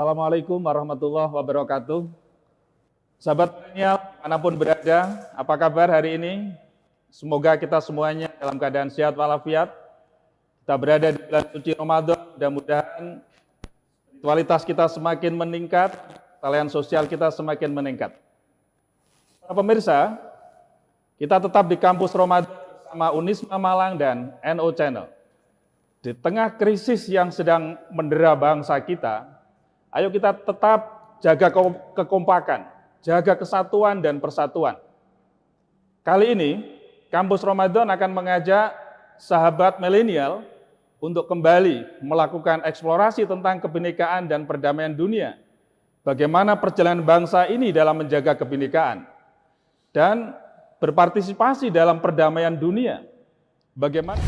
Assalamualaikum warahmatullahi wabarakatuh. Sahabat milenial, manapun berada, apa kabar hari ini? Semoga kita semuanya dalam keadaan sehat walafiat. Kita berada di bulan suci Ramadan, mudah-mudahan kualitas kita semakin meningkat, talian sosial kita semakin meningkat. Para pemirsa, kita tetap di kampus Ramadan bersama Unisma Malang dan NO Channel. Di tengah krisis yang sedang mendera bangsa kita, ayo kita tetap jaga kekompakan, jaga kesatuan dan persatuan. Kali ini, Kampus Ramadan akan mengajak sahabat milenial untuk kembali melakukan eksplorasi tentang kebinekaan dan perdamaian dunia. Bagaimana perjalanan bangsa ini dalam menjaga kebinekaan dan berpartisipasi dalam perdamaian dunia. Bagaimana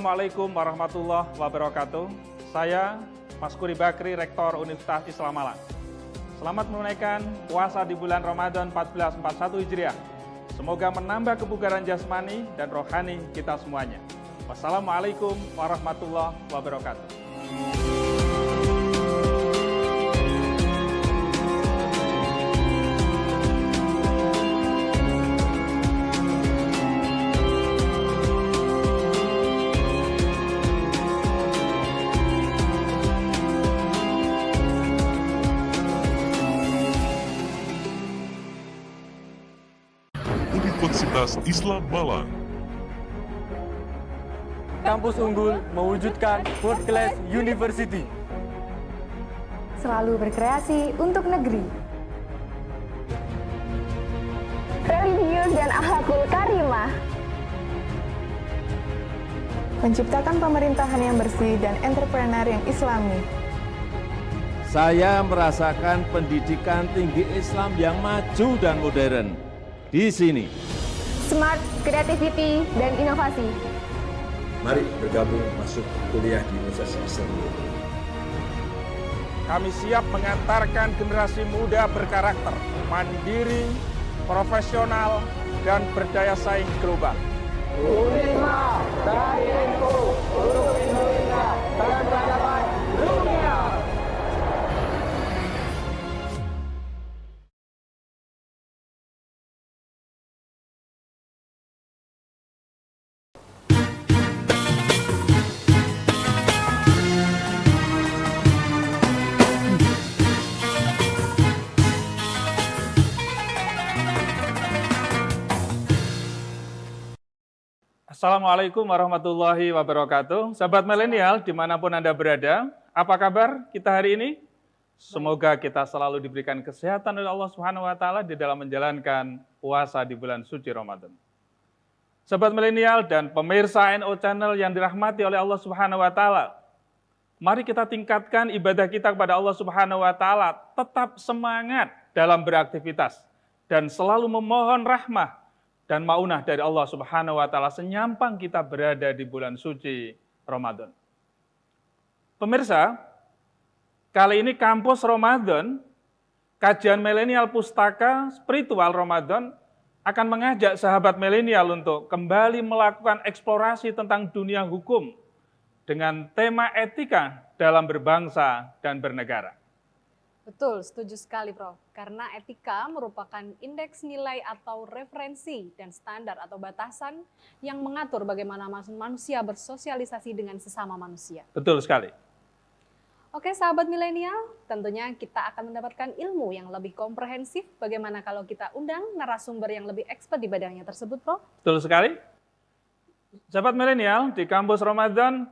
Assalamualaikum warahmatullahi wabarakatuh. Saya Mas Kuri Bakri, Rektor Universitas Islam Malang. Selamat menunaikan puasa di bulan Ramadan 1441 Hijriah. Semoga menambah kebugaran jasmani dan rohani kita semuanya. Wassalamualaikum warahmatullahi wabarakatuh. Universitas Islam Malang. Kampus unggul mewujudkan World Class University. Selalu berkreasi untuk negeri. Religius dan akhlakul karimah. Menciptakan pemerintahan yang bersih dan entrepreneur yang islami. Saya merasakan pendidikan tinggi Islam yang maju dan modern di sini. Smart, creativity, dan inovasi. Mari bergabung masuk kuliah di Universitas Islam. Kami siap mengantarkan generasi muda berkarakter, mandiri, profesional, dan berdaya saing global. Unisma, Info, untuk Indonesia dan peradaban dunia. Assalamualaikum warahmatullahi wabarakatuh. Sahabat milenial dimanapun Anda berada, apa kabar kita hari ini? Semoga kita selalu diberikan kesehatan oleh Allah Subhanahu wa Ta'ala di dalam menjalankan puasa di bulan suci Ramadan. Sahabat milenial dan pemirsa NO Channel yang dirahmati oleh Allah Subhanahu wa Ta'ala, mari kita tingkatkan ibadah kita kepada Allah Subhanahu wa Ta'ala, tetap semangat dalam beraktivitas dan selalu memohon rahmah dan maunah dari Allah Subhanahu wa Ta'ala senyampang kita berada di bulan suci Ramadan. Pemirsa, kali ini Kampus Ramadan, kajian milenial pustaka spiritual Ramadan akan mengajak sahabat milenial untuk kembali melakukan eksplorasi tentang dunia hukum dengan tema etika dalam berbangsa dan bernegara. Betul, setuju sekali Prof. Karena etika merupakan indeks nilai atau referensi dan standar atau batasan yang mengatur bagaimana manusia bersosialisasi dengan sesama manusia. Betul sekali. Oke sahabat milenial, tentunya kita akan mendapatkan ilmu yang lebih komprehensif. Bagaimana kalau kita undang narasumber yang lebih expert di bidangnya tersebut, Prof? Betul sekali. Sahabat milenial, di kampus Ramadan,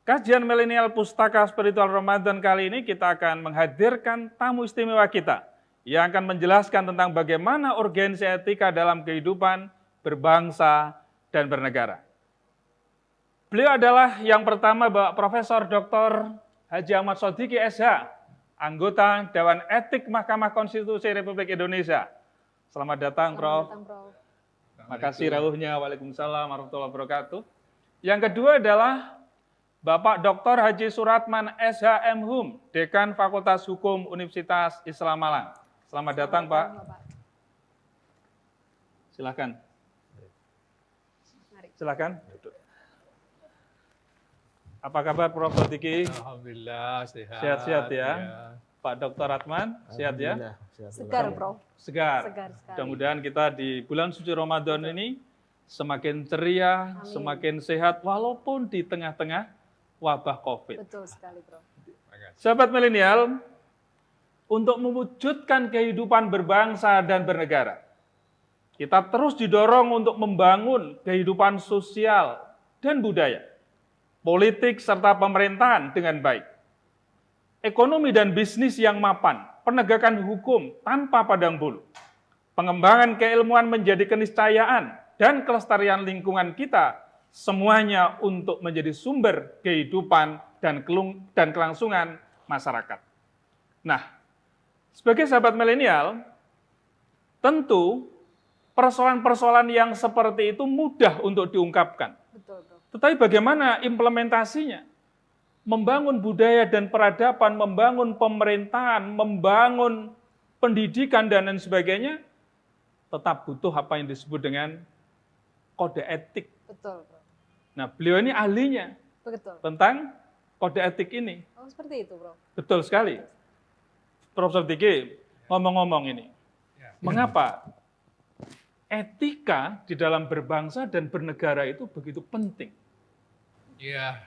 kajian milenial Pustaka Spiritual Ramadan kali ini kita akan menghadirkan tamu istimewa kita yang akan menjelaskan tentang bagaimana urgensi etika dalam kehidupan berbangsa dan bernegara. Beliau adalah yang pertama Bapak Profesor Dr. Haji Ahmad Sodiqi SH, anggota Dewan Etik Mahkamah Konstitusi Republik Indonesia. Selamat datang, Prof. Selamat datang, Prof. Makasih rawuhnya. Waalaikumsalam warahmatullahi wabarakatuh. Yang kedua adalah Bapak Dr. Haji Suratman SH MHum, Dekan Fakultas Hukum Universitas Islam Malang. Selamat datang, Pak. Silakan. Mari. Silakan. Apa kabar Prof. Sodiqi? Alhamdulillah sehat. Sehat-sehat ya. Pak Dr. Ratman, sehat ya? Segar, Prof. Segar. Segar sekali. Mudah-mudahan kita di bulan suci Ramadan ini semakin ceria, Amin. semakin sehat, walaupun di tengah-tengah wabah COVID. Betul sekali, Prof. Sahabat milenial, untuk mewujudkan kehidupan berbangsa dan bernegara, kita terus didorong untuk membangun kehidupan sosial dan budaya, politik serta pemerintahan dengan baik, ekonomi dan bisnis yang mapan, penegakan hukum tanpa pandang bulu, pengembangan keilmuan menjadi keniscayaan, dan kelestarian lingkungan kita, semuanya untuk menjadi sumber kehidupan dan kelangsungan masyarakat. Nah, sebagai sahabat milenial, tentu persoalan-persoalan yang seperti itu mudah untuk diungkapkan. Betul, Prof. Tetapi bagaimana implementasinya? Membangun budaya dan peradaban, membangun pemerintahan, membangun pendidikan, dan lain sebagainya, tetap butuh apa yang disebut dengan kode etik. Betul, Prof. Nah, beliau ini ahlinya Betul. tentang kode etik ini. Oh, seperti itu, Prof. Betul sekali. Profesor Diki, ngomong-ngomong ini, mengapa etika di dalam berbangsa dan bernegara itu begitu penting? Ya,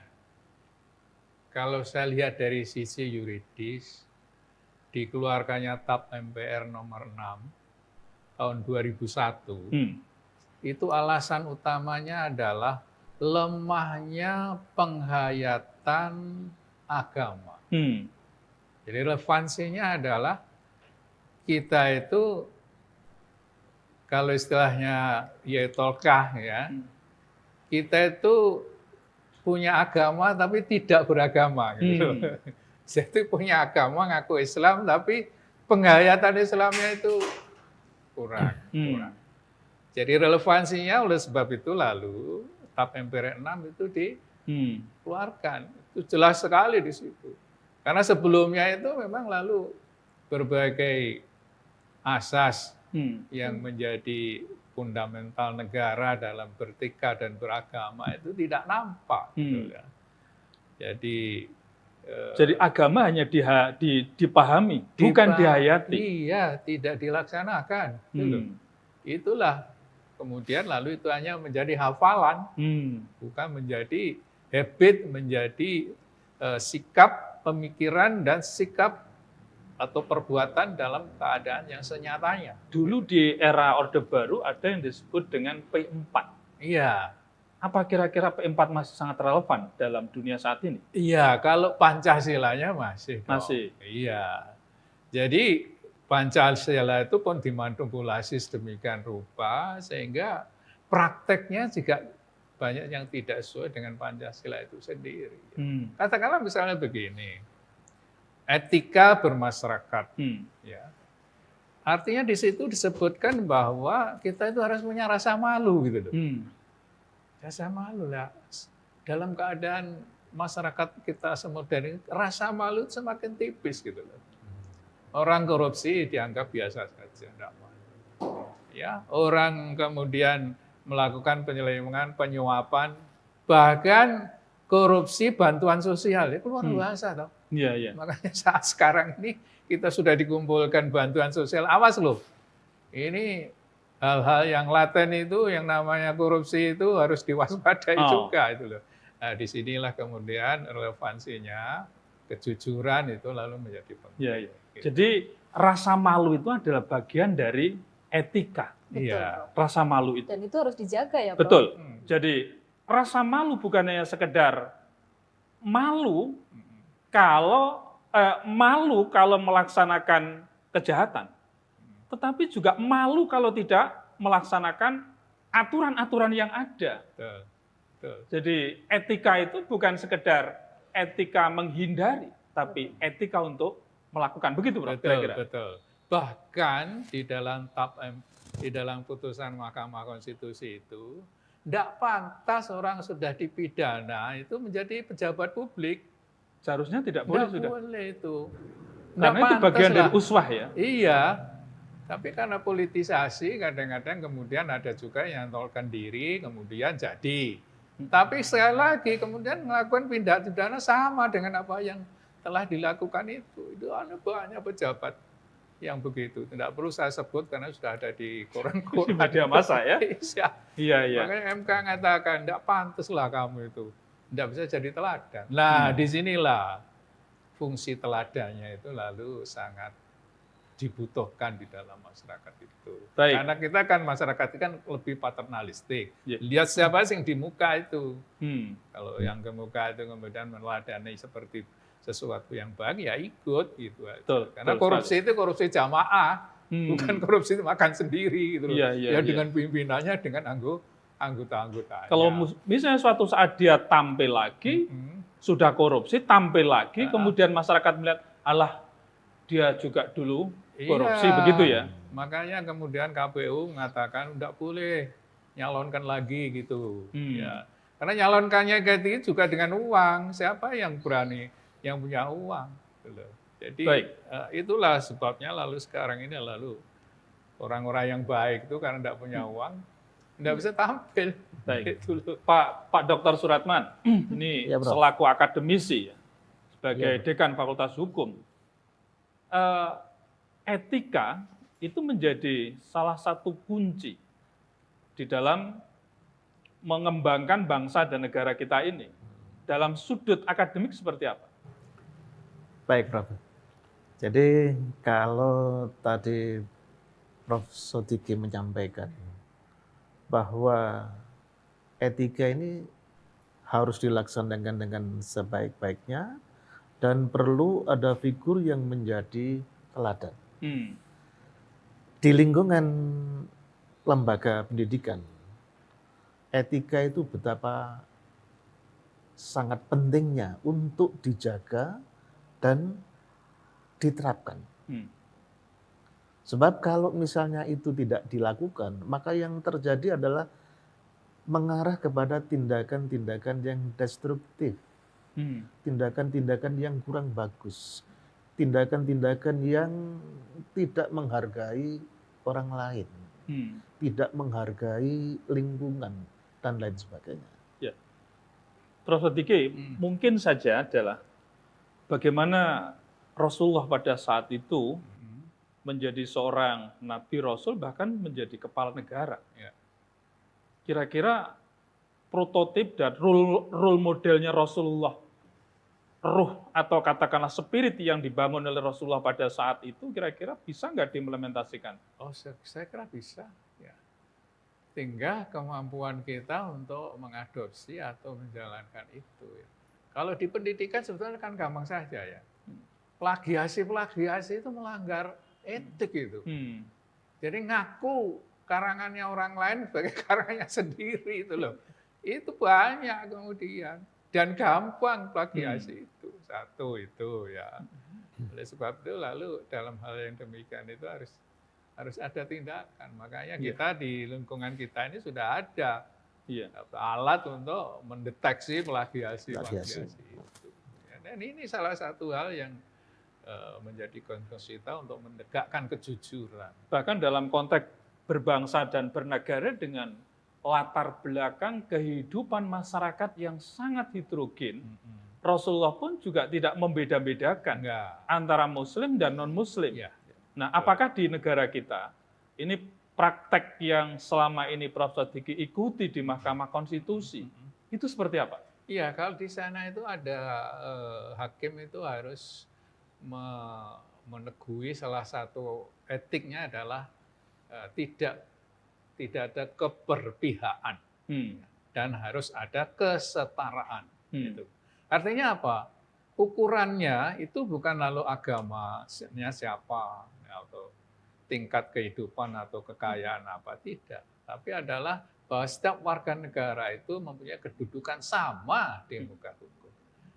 kalau saya lihat dari sisi yuridis, dikeluarkannya TAP MPR nomor 6 tahun 2001, itu alasan utamanya adalah lemahnya penghayatan agama. Jadi relevansinya adalah kita itu, kalau istilahnya Yetolkah ya, kita itu punya agama tapi tidak beragama gitu. Jadi punya agama ngaku Islam tapi penghayatan Islamnya itu kurang. Jadi relevansinya oleh sebab itu lalu TAP MPR 6 itu dikeluarkan. Itu jelas sekali di situ. Karena sebelumnya itu memang lalu berbagai asas yang menjadi fundamental negara dalam beretika dan beragama itu tidak nampak. Gitu ya. Jadi agama hanya dipahami, bukan dihayati. Iya, tidak dilaksanakan. Gitu. Itulah kemudian lalu itu hanya menjadi hafalan, bukan menjadi habit, menjadi sikap, pemikiran, dan sikap atau perbuatan dalam keadaan yang senyatanya. Dulu di era Orde Baru ada yang disebut dengan P4. Iya. Apa kira-kira P4 masih sangat relevan dalam dunia saat ini? Iya, kalau Pancasilanya masih. Masih. Iya. Jadi Pancasila itu pun dimanipulasi sedemikian rupa sehingga prakteknya juga banyak yang tidak sesuai dengan Pancasila itu sendiri. Katakanlah misalnya begini, etika bermasyarakat. Ya. Artinya di situ disebutkan bahwa kita itu harus punya rasa malu gitu loh. Rasa malu lah. Dalam keadaan masyarakat kita semodern ini, rasa malu semakin tipis gitu loh. Orang korupsi dianggap biasa saja, enggak malu. Ya, orang kemudian melakukan penyelewengan, penyuapan, bahkan korupsi bantuan sosial itu luar biasa toh. Iya, iya. Makanya saat sekarang ini kita sudah dikumpulkan bantuan sosial. Awas loh, ini hal-hal yang laten itu, yang namanya korupsi itu harus diwaspadai juga itu loh. Nah, disinilah kemudian relevansinya kejujuran itu lalu menjadi penting. Iya, iya. Jadi rasa malu itu adalah bagian dari etika. Iya. Rasa malu itu. Dan itu harus dijaga ya, Prof. Betul. Jadi rasa malu bukan hanya sekedar malu kalau melaksanakan kejahatan, tetapi juga malu kalau tidak melaksanakan aturan-aturan yang ada. Betul. Betul. Jadi etika itu bukan sekedar etika menghindari, tapi etika untuk melakukan. Begitu, Bro, Betul, kira-kira. betul. Bahkan di dalam putusan Mahkamah Konstitusi itu, tidak pantas orang sudah dipidana itu menjadi pejabat publik. Seharusnya tidak boleh Tidak sudah. boleh itu. Karena itu bagian dari uswah ya. Iya. Tapi karena politisasi kadang-kadang kemudian ada juga yang tolkan diri kemudian jadi. Tapi sekali lagi kemudian melakukan tindak pidana sama dengan apa yang telah dilakukan itu. Itu ada banyak pejabat yang begitu. Tidak perlu saya sebut karena sudah ada di koran-koran. Media massa ya. Iya, iya. Makanya MK mengatakan tidak pantaslah kamu itu. Tidak bisa jadi teladan. Nah, disinilah fungsi teladannya itu lalu sangat dibutuhkan di dalam masyarakat itu. Baik. Karena kita kan masyarakat itu kan lebih paternalistik. Ya. Lihat siapa sih yang di muka itu. Kalau yang ke muka itu kemudian meneladani seperti sesuatu yang baik, ya ikut gitu. Betul, Karena betul korupsi itu korupsi jamaah, bukan korupsi itu makan sendiri gitu. Iya, iya, iya. Dengan pimpinannya, dengan anggota-anggotanya. Kalau misalnya suatu saat dia tampil lagi, sudah korupsi, tampil lagi, kemudian masyarakat melihat, alah dia juga dulu korupsi, begitu ya? Makanya kemudian KPU mengatakan tidak boleh nyalonkan lagi gitu. Ya. Karena nyalonkannya gitu juga dengan uang. Siapa yang berani, yang punya uang? Gitu. Jadi itulah sebabnya lalu sekarang ini lalu orang-orang yang baik itu karena tidak punya uang, tidak bisa tampil. Baik. Gitu loh. Pak Dr. Suratman, ini Ya, Bro. selaku akademisi ya, sebagai dekan Fakultas Hukum, etika itu menjadi salah satu kunci di dalam mengembangkan bangsa dan negara kita ini. Dalam sudut akademik seperti apa? Baik, Prof. Jadi kalau tadi Prof. Sodiki menyampaikan bahwa etika ini harus dilaksanakan dengan sebaik-baiknya dan perlu ada figur yang menjadi teladan. Di lingkungan lembaga pendidikan, etika itu betapa sangat pentingnya untuk dijaga dan diterapkan. Sebab kalau misalnya itu tidak dilakukan, maka yang terjadi adalah mengarah kepada tindakan-tindakan yang destruktif, tindakan-tindakan yang kurang bagus, tindakan-tindakan yang tidak menghargai orang lain, tidak menghargai lingkungan, dan lain sebagainya. Ya. Prof. Sodiki, mungkin saja adalah bagaimana Rasulullah pada saat itu menjadi seorang Nabi Rasul, bahkan menjadi kepala negara. Ya. Kira-kira prototip dan role modelnya Rasulullah, ruh atau katakanlah spirit yang dibangun oleh Rasulullah pada saat itu, kira-kira bisa nggak diimplementasikan? Oh, saya kira bisa. Ya. Tinggal kemampuan kita untuk mengadopsi atau menjalankan itu. Ya. Kalau di pendidikan sebetulnya kan gampang saja ya. Plagiasi itu melanggar etik itu. Jadi ngaku karangannya orang lain sebagai karangannya sendiri itu loh. Itu banyak kemudian. Dan gampang plagiasi itu. Satu itu ya. Oleh sebab itu lalu dalam hal yang demikian itu harus ada tindakan. Makanya kita di lingkungan kita ini sudah ada alat untuk mendeteksi plagiasi itu. Dan ini salah satu hal yang menjadi concern kita untuk menegakkan kejujuran. Bahkan dalam konteks berbangsa dan bernegara dengan latar belakang kehidupan masyarakat yang sangat heterogen. Rasulullah pun juga tidak membeda-bedakan antara Muslim dan non-Muslim. Ya. Nah, apakah di negara kita ini praktek yang selama ini Prof. Sodiki ikuti di Mahkamah Konstitusi itu seperti apa? Iya, kalau di sana itu ada hakim itu harus meneguhi salah satu etiknya adalah tidak ada keberpihakan dan harus ada kesetaraan. Gitu. Artinya apa? Ukurannya itu bukan lalu agamanya siapa atau tingkat kehidupan atau kekayaan apa, tidak. Tapi adalah bahwa setiap warga negara itu mempunyai kedudukan sama di muka hukum.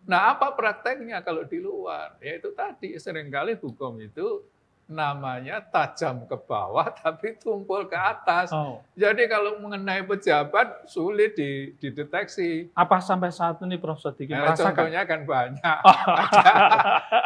Nah, apa prakteknya kalau di luar? Ya itu tadi, seringkali hukum itu namanya tajam ke bawah tapi tumpul ke atas. Jadi kalau mengenai pejabat sulit dideteksi. Apa sampai saat ini Prof. Sodiki merasakan? Contohnya kan banyak.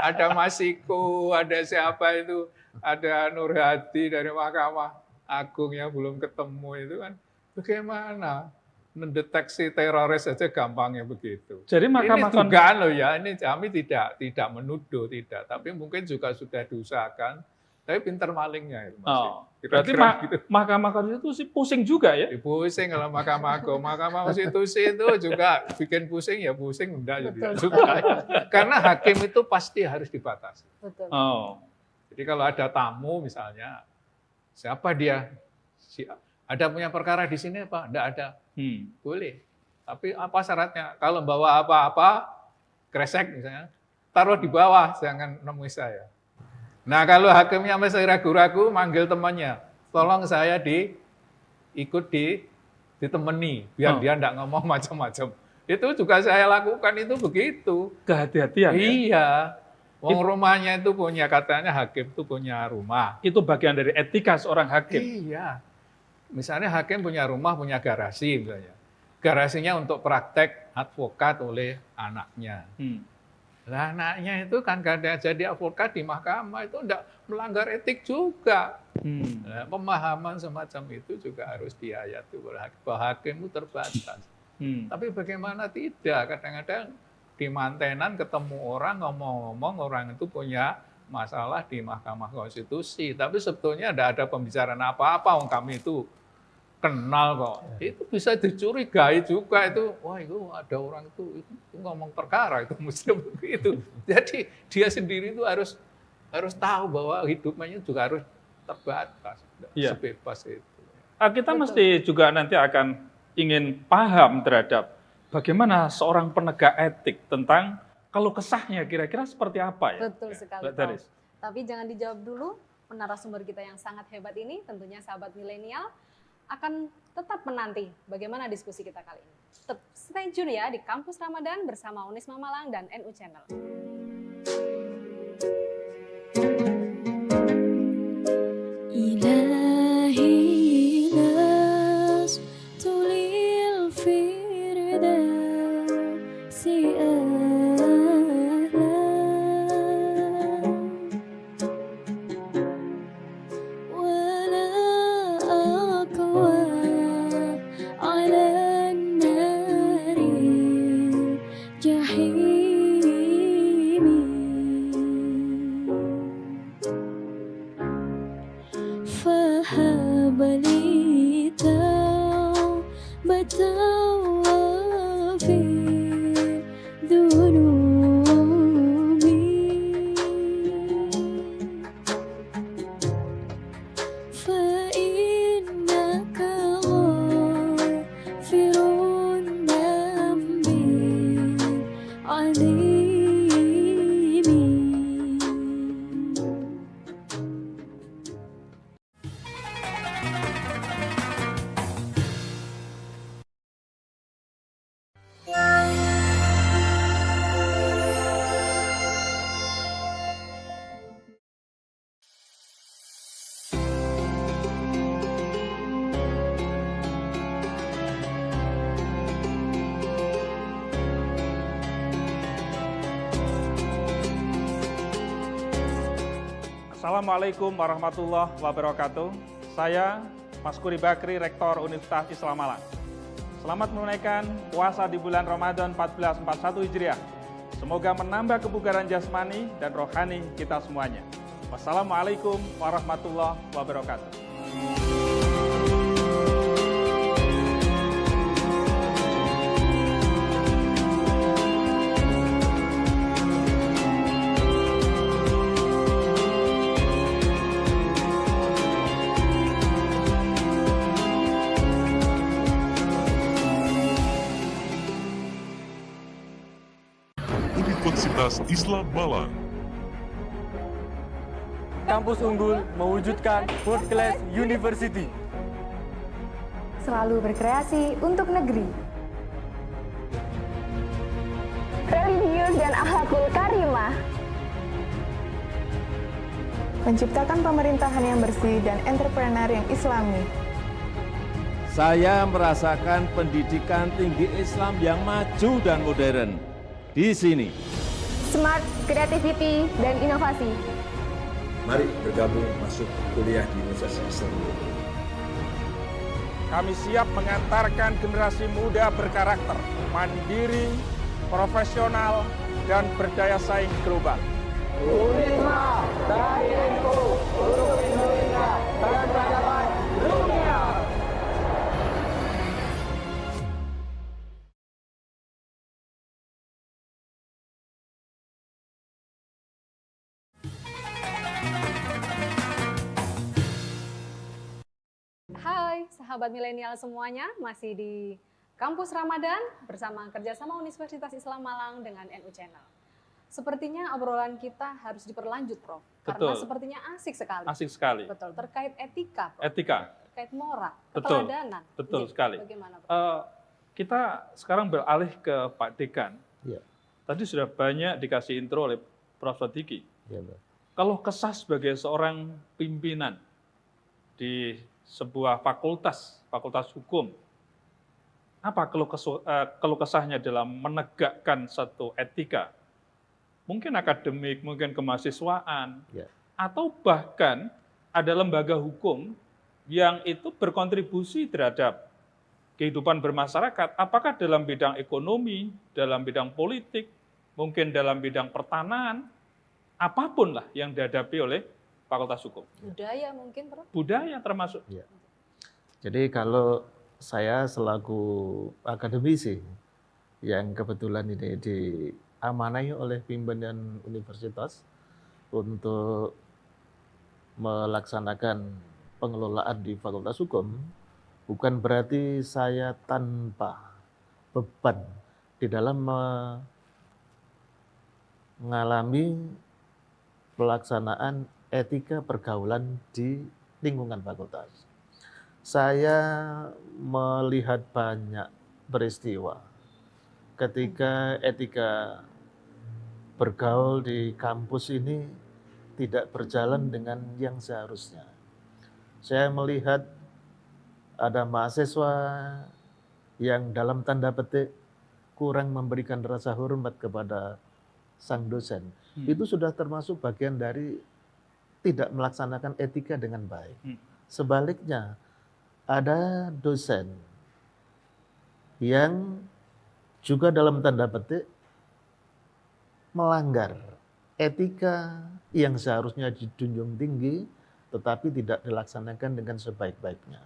Ada Masiko, ada siapa itu, ada Nur Hadi dari Mahkamah Agung yang belum ketemu itu kan. Bagaimana mendeteksi teroris saja gampangnya begitu. Jadi ini dugaan loh ya, ini kami tidak menuduh, tidak. Tapi mungkin juga sudah diusahakan, tapi pintar malingnya itu masih. Berarti gitu. Mahkamah Konstitusi pusing juga ya? Pusing kalau Mahkamah Agung. Mahkamah Konstitusi itu juga bikin pusing ya pusing, enggak juga. Karena hakim itu pasti harus dibatasi. Betul. Jadi kalau ada tamu misalnya, siapa dia? Ada punya perkara di sini apa? Enggak ada. Boleh. Tapi apa syaratnya? Kalau bawa apa-apa, kresek misalnya, taruh di bawah, jangan nemui saya. Nah kalau hakimnya masih ragu-ragu, manggil temannya, tolong saya ditemani, biar dia enggak ngomong macam-macam. Itu juga saya lakukan itu begitu. Kehati-hatian ya? Iya. Wong rumahnya itu punya, katanya hakim itu punya rumah. Itu bagian dari etika seorang hakim. Iya. Misalnya hakim punya rumah, punya garasi misalnya. Garasinya untuk praktek advokat oleh anaknya. Nah, anaknya itu kan kadang jadi advokat di mahkamah itu enggak melanggar etik juga. Nah, pemahaman semacam itu juga harus dihayati bahwa hakim itu terbatas. Tapi bagaimana tidak? Kadang-kadang di mantenan ketemu orang, ngomong-ngomong orang itu punya masalah di Mahkamah Konstitusi. Tapi sebetulnya tidak ada pembicaraan apa-apa, kami itu kenal kok. Itu bisa dicurigai juga itu. Wah itu ada orang itu ngomong perkara itu mesti begitu. Jadi dia sendiri itu harus tahu bahwa hidupnya juga harus terbatas, sebebas itu. Kita mesti juga nanti akan ingin paham terhadap bagaimana seorang penegak etik tentang kalau kesahnya kira-kira seperti apa ya. Betul sekali. Tapi jangan dijawab dulu. Narasumber kita yang sangat hebat ini tentunya sahabat milenial akan tetap menanti bagaimana diskusi kita kali ini. Tetap stay tune ya di Kampus Ramadan bersama Unisma Malang dan NU Channel. Assalamualaikum warahmatullahi wabarakatuh. Saya Mas Kuri Bakri, Rektor Universitas Islam Malang. Selamat menunaikan puasa di bulan Ramadan 1441 Hijriah. Semoga menambah kebugaran jasmani dan rohani kita semuanya. Wassalamualaikum warahmatullahi wabarakatuh. Universitas Islam Malang. Kampus unggul mewujudkan World Class University. Selalu berkreasi untuk negeri. Religius dan akhlakul karimah. Menciptakan pemerintahan yang bersih dan entrepreneur yang islami. Saya merasakan pendidikan tinggi Islam yang maju dan modern di sini. Smart, creativity, dan inovasi. Mari bergabung masuk kuliah di Universitas Islam. Kami siap mengantarkan generasi muda berkarakter, mandiri, profesional, dan berdaya saing global. Unisma dari NU untuk Indonesia dan peradaban dunia. Hai sahabat milenial semuanya, masih di Kampus Ramadan bersama kerjasama Universitas Islam Malang dengan NU Channel. Sepertinya obrolan kita harus diperlanjut, Prof. Karena Betul. sepertinya asik sekali. Asik sekali. Betul, terkait etika, Prof. Etika. Terkait moral, Betul. keteladanan. Betul Iya, sekali. Bagaimana, Prof? Kita sekarang beralih ke Pak Dekan. Ya. Tadi sudah banyak dikasih intro oleh Prof. Sodiki. Ya, Pak. Kalau kesah sebagai seorang pimpinan di sebuah fakultas hukum, apa keluh kesahnya dalam menegakkan satu etika? Mungkin akademik, mungkin kemahasiswaan, Ya. atau bahkan ada lembaga hukum yang itu berkontribusi terhadap kehidupan bermasyarakat, apakah dalam bidang ekonomi, dalam bidang politik, mungkin dalam bidang pertanahan, apapun lah yang dihadapi oleh Fakultas Hukum. Budaya mungkin, Prof? Budaya termasuk. Ya. Jadi kalau saya selaku akademisi yang kebetulan ini diamanai oleh pimpinan universitas untuk melaksanakan pengelolaan di Fakultas Hukum, bukan berarti saya tanpa beban di dalam mengalami pelaksanaan etika pergaulan di lingkungan fakultas. Saya melihat banyak peristiwa ketika etika bergaul di kampus ini tidak berjalan dengan yang seharusnya. Saya melihat ada mahasiswa yang dalam tanda petik kurang memberikan rasa hormat kepada sang dosen. Itu sudah termasuk bagian dari tidak melaksanakan etika dengan baik. Sebaliknya, ada dosen yang juga dalam tanda petik melanggar etika yang seharusnya dijunjung tinggi, tetapi tidak dilaksanakan dengan sebaik-baiknya.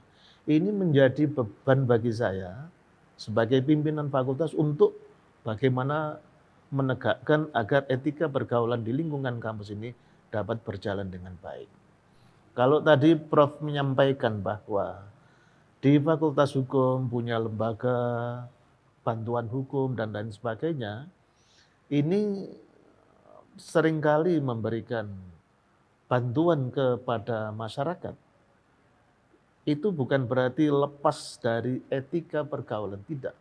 Ini menjadi beban bagi saya sebagai pimpinan fakultas untuk bagaimana menegakkan agar etika pergaulan di lingkungan kampus ini dapat berjalan dengan baik. Kalau tadi Prof menyampaikan bahwa di Fakultas Hukum punya lembaga bantuan hukum dan lain sebagainya, ini seringkali memberikan bantuan kepada masyarakat. Itu bukan berarti lepas dari etika pergaulan, tidak.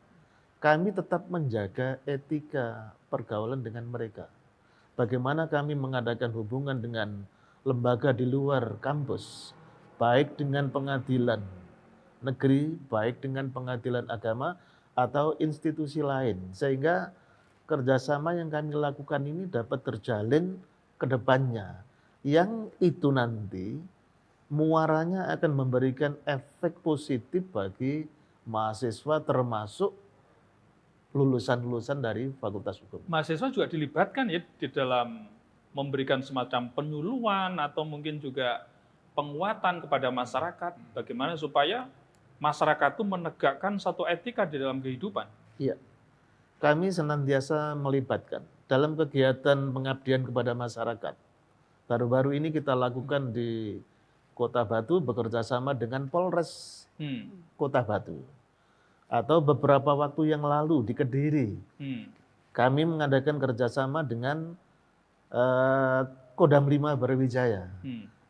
Kami tetap menjaga etika pergaulan dengan mereka. Bagaimana kami mengadakan hubungan dengan lembaga di luar kampus, baik dengan pengadilan negeri, baik dengan pengadilan agama, atau institusi lain. Sehingga kerjasama yang kami lakukan ini dapat terjalin ke depannya. Yang itu nanti muaranya akan memberikan efek positif bagi mahasiswa termasuk lulusan-lulusan dari Fakultas Hukum. Mahasiswa juga dilibatkan ya di dalam memberikan semacam penyuluhan atau mungkin juga penguatan kepada masyarakat, bagaimana supaya masyarakat itu menegakkan satu etika di dalam kehidupan. Iya, kami senantiasa melibatkan dalam kegiatan pengabdian kepada masyarakat. Baru-baru ini kita lakukan di Kota Batu bekerja sama dengan Polres Kota Batu. Atau beberapa waktu yang lalu di Kediri, kami mengadakan kerjasama dengan Kodam 5 Brawijaya.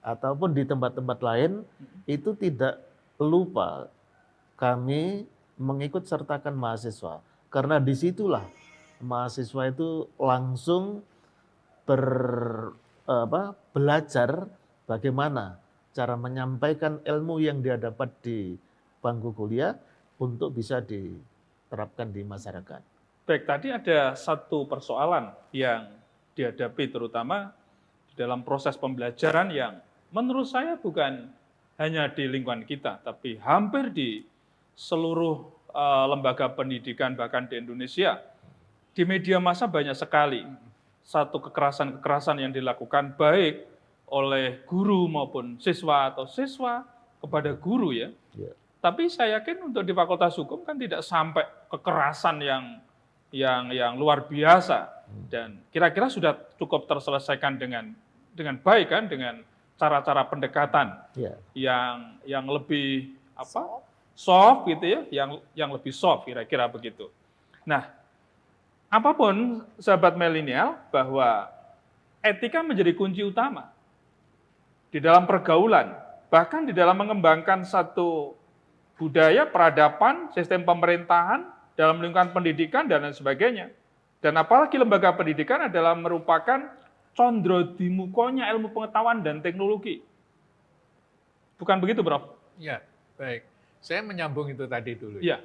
Ataupun di tempat-tempat lain, itu tidak lupa kami mengikut sertakan mahasiswa. Karena disitulah mahasiswa itu langsung belajar bagaimana cara menyampaikan ilmu yang dia dapat di bangku kuliah untuk bisa diterapkan di masyarakat. Baik, tadi ada satu persoalan yang dihadapi terutama di dalam proses pembelajaran yang menurut saya bukan hanya di lingkungan kita, tapi hampir di seluruh lembaga pendidikan bahkan di Indonesia. Di media massa banyak sekali satu kekerasan-kekerasan yang dilakukan baik oleh guru maupun siswa atau siswa kepada guru ya. Tapi saya yakin untuk di Fakultas Hukum kan tidak sampai kekerasan yang luar biasa dan kira-kira sudah cukup terselesaikan dengan baik kan, dengan cara-cara pendekatan yang lebih soft gitu ya, yang lebih soft kira-kira begitu. Nah, apapun sahabat milenial bahwa etika menjadi kunci utama di dalam pergaulan, bahkan di dalam mengembangkan satu budaya, peradaban, sistem pemerintahan dalam lingkungan pendidikan dan lain sebagainya. Dan apalagi lembaga pendidikan adalah merupakan condro dimukonya ilmu pengetahuan dan teknologi. Bukan begitu, Prof? Ya, baik. Saya menyambung itu tadi dulu. Ya.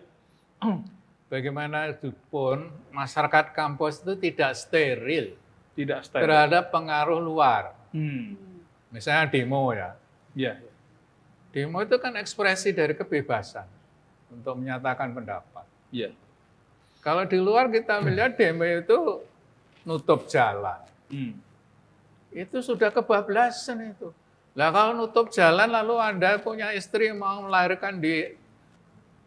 Bagaimanapun masyarakat kampus itu tidak steril, Tidak steril. terhadap pengaruh luar. Misalnya demo ya. Ya. Demo itu kan ekspresi dari kebebasan untuk menyatakan pendapat. Ya. Kalau di luar kita melihat demo itu nutup jalan. Itu sudah kebablasan itu. Lah kalau nutup jalan lalu Anda punya istri mau melahirkan di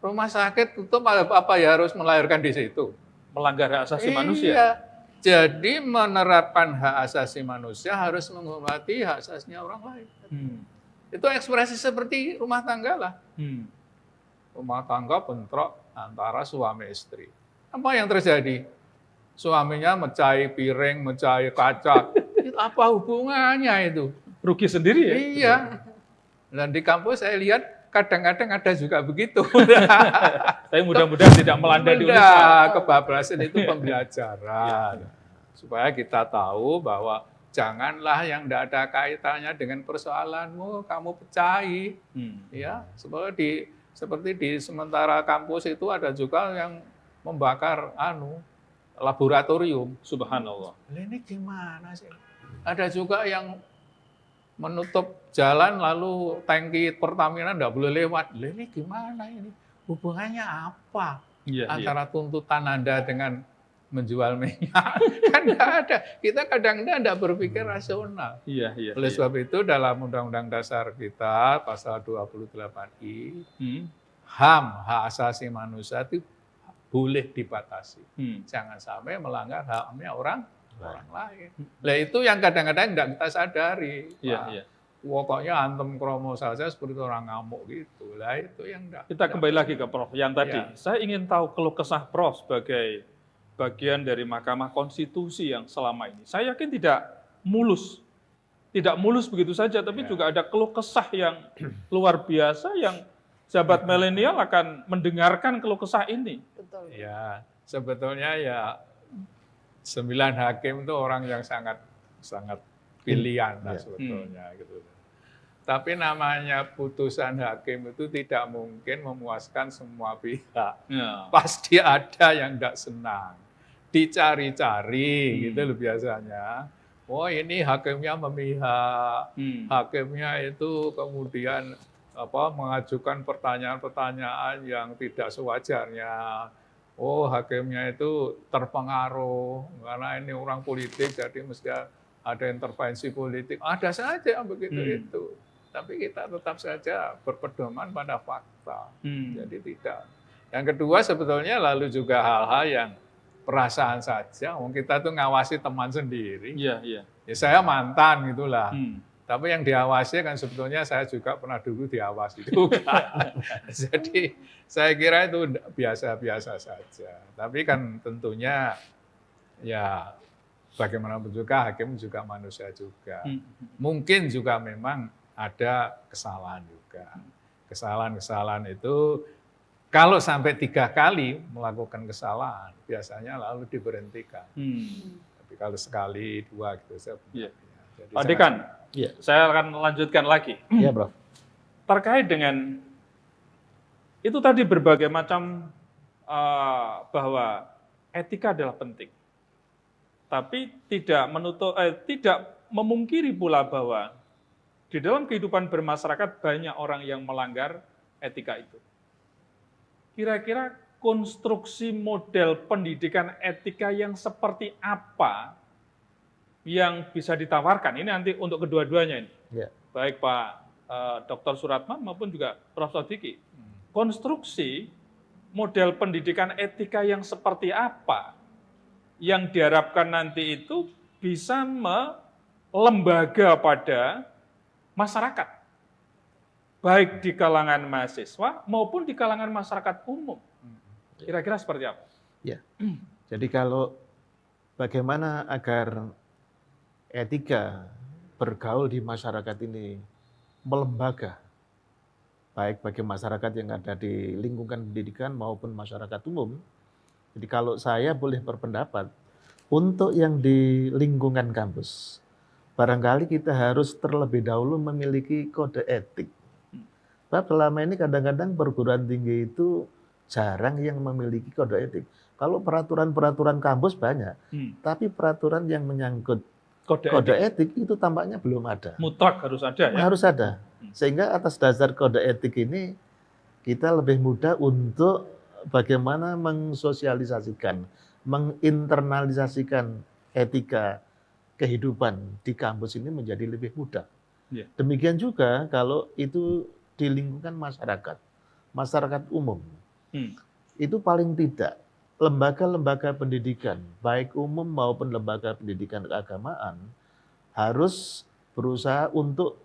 rumah sakit, tutup apa ya harus melahirkan di situ? Melanggar hak asasi manusia. Iya. Jadi menerapkan hak asasi manusia harus menghormati hak asasinya orang lain. Itu ekspresi seperti rumah tangga lah. Rumah tangga bentrok antara suami istri. Apa yang terjadi? Suaminya mecahi piring, mecahi kaca. Itu apa hubungannya itu? Rugi sendiri ya? Iya. Dan di kampus saya lihat kadang-kadang ada juga begitu. Tapi mudah-mudahan tidak melanda di Indonesia. Kebablasan itu pembelajaran. Supaya kita tahu bahwa janganlah yang tidak ada kaitannya dengan persoalanmu, kamu pecahi. Ya, seperti di sementara kampus itu ada juga yang membakar laboratorium. Subhanallah. Ini gimana sih? Ada juga yang menutup jalan lalu tangki Pertamina tidak boleh lewat. Ini gimana ini? Hubungannya apa? Antara tuntutan Anda dengan menjual minyak? Kan tidak ada. Kita kadang-kadang tidak berpikir rasional. Oleh sebab itu dalam Undang-Undang Dasar kita pasal 28I, HAM, hak asasi manusia itu boleh dibatasi. Jangan sampai melanggar haknya orang lain. Nah itu yang kadang-kadang tidak kita sadari. Pokoknya antem kromo saja seperti orang ngamuk gitu. Lah itu yang tidak. Kita kembali lagi ke Prof. Yang tadi. Saya ingin tahu keluh kesah Prof sebagai bagian dari Mahkamah Konstitusi yang selama ini. Saya yakin tidak mulus begitu saja, tapi juga ada keluh kesah yang luar biasa yang sahabat milenial akan mendengarkan keluh kesah ini. Betul. Ya, sebetulnya ya 9 hakim itu orang yang sangat pilihan lah sebetulnya gitu. Tapi namanya putusan hakim itu tidak mungkin memuaskan semua pihak. Pasti ada yang tidak senang. Dicari-cari gitu loh biasanya. oh ini hakimnya memihak, hakimnya itu kemudian mengajukan pertanyaan-pertanyaan yang tidak sewajarnya. Oh, hakimnya itu terpengaruh karena ini orang politik, jadi mesti ada intervensi politik. Ada saja begitu itu. Tapi kita tetap saja berpedoman pada fakta. Jadi tidak. Yang kedua sebetulnya lalu juga hal-hal yang perasaan saja. Kita tuh ngawasi teman sendiri. Iya, iya. Ya saya mantan gitulah. Tapi yang diawasi kan sebetulnya saya juga pernah dulu diawasi juga. Jadi saya kira itu biasa-biasa saja. Tapi kan tentunya ya bagaimanapun juga hakim juga manusia juga. Mungkin juga memang ada kesalahan juga. Kesalahan-kesalahan itu kalau sampai 3 kali melakukan kesalahan biasanya lalu diberhentikan. Tapi kalau sekali 2 gitu saya. Jadi Pak Dekan, saya akan lanjutkan lagi. Iya, Prof. Terkait dengan itu tadi berbagai macam bahwa etika adalah penting. Tapi tidak memungkiri pula bahwa di dalam kehidupan bermasyarakat banyak orang yang melanggar etika itu. Kira-kira konstruksi model pendidikan etika yang seperti apa yang bisa ditawarkan? Ini nanti untuk kedua-duanya ini. Ya. Baik Pak Dr. Suratman maupun juga Prof. Sodiki. Konstruksi model pendidikan etika yang seperti apa yang diharapkan nanti itu bisa melembaga pada masyarakat. Baik di kalangan mahasiswa maupun di kalangan masyarakat umum. Kira-kira seperti apa? Ya. Jadi kalau bagaimana agar etika bergaul di masyarakat ini melembaga, baik bagi masyarakat yang ada di lingkungan pendidikan maupun masyarakat umum. Jadi kalau saya boleh berpendapat, untuk yang di lingkungan kampus, barangkali kita harus terlebih dahulu memiliki kode etik. Sebab selama ini kadang-kadang perguruan tinggi itu jarang yang memiliki kode etik. Kalau peraturan-peraturan kampus banyak, tapi peraturan yang menyangkut kode etik itu tampaknya belum ada. Mutlak harus ada ya? Harus ada. Sehingga atas dasar kode etik ini kita lebih mudah untuk bagaimana mensosialisasikan, menginternalisasikan etika kehidupan di kampus ini menjadi lebih mudah. Yeah. Demikian juga kalau itu di lingkungan masyarakat umum. Itu paling tidak lembaga-lembaga pendidikan, baik umum maupun lembaga pendidikan keagamaan, harus berusaha untuk